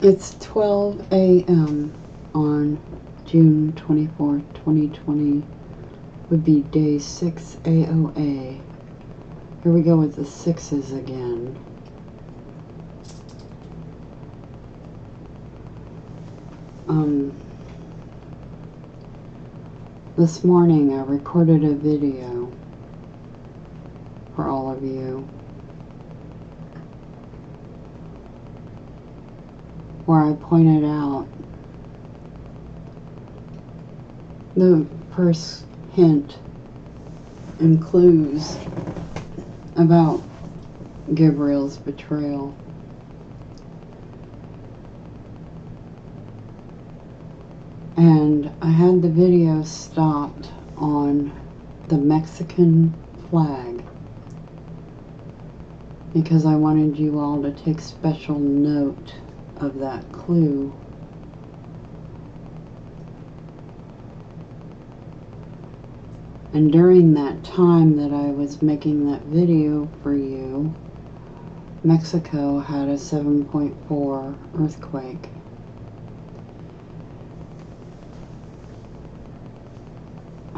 It's 12 a.m. on June 24th, 2020. Would be day 6 AOA. Here we go with the sixes again. This morning I recorded a video for all of you where I pointed out the first hint and clues about Gabriel's betrayal. And I had the video stopped on the Mexican flag because I wanted you all to take special note of that clue. And during that time that I was making that video for you, Mexico had a 7.4 earthquake.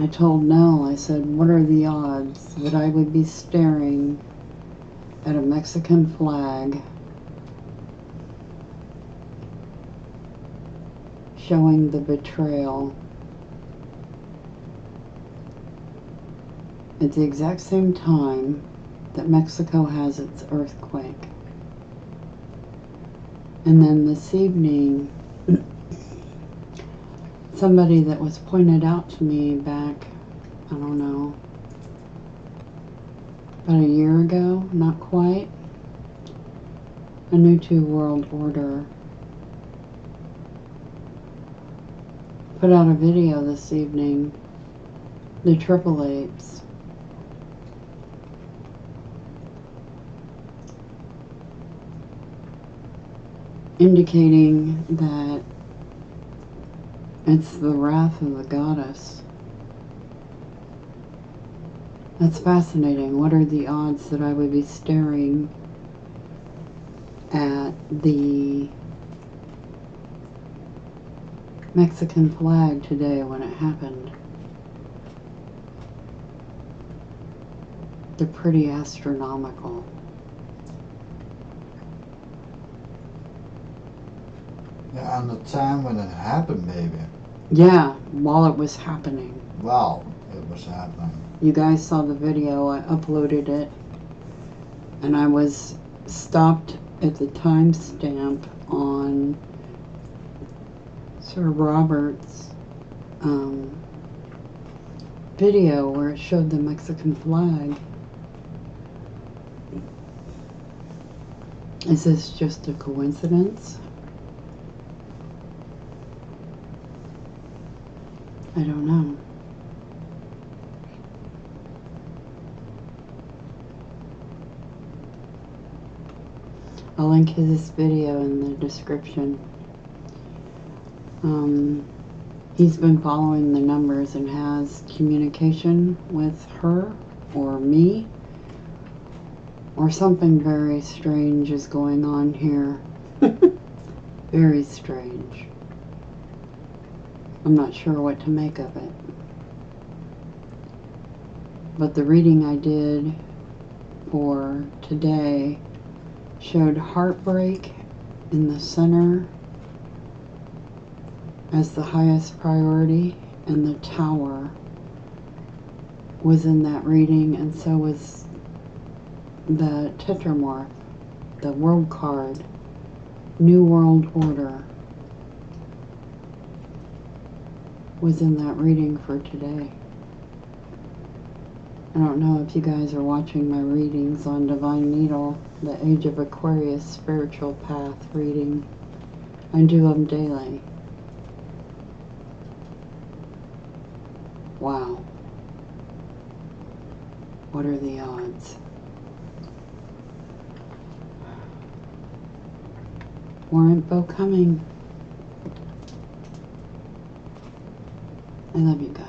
I told Nell, I said, what are the odds that I would be staring at a Mexican flag showing the betrayal at the exact same time that Mexico has its earthquake. And then this evening, somebody that was pointed out to me back, I don't know, about a year ago, not quite, a New Two World Order, put out a video this evening, the Triple Apes, indicating that it's the wrath of the goddess. That's fascinating. What are the odds that I would be staring at the Mexican flag today when it happened? They're pretty astronomical. Yeah, and the time when it happened, baby. Yeah, while it was happening. Wow, it was happening. You guys saw the video, I uploaded it, and I was stopped at the timestamp on Sir Robert's video where it showed the Mexican flag. Is this just a coincidence? I don't know. I'll link this video in the description. He's been following the numbers and has communication with her or me, or something very strange is going on here. Very strange. I'm not sure what to make of it. But the reading I did for today showed heartbreak in the center as the highest priority, and the Tower was in that reading, and so was the Tetramorph, the World card, New World Order, was in that reading for today. I don't know if you guys are watching my readings on Divine Needle, the Age of Aquarius Spiritual Path reading. I do them daily. Wow. What are the odds? More info coming. I love you guys.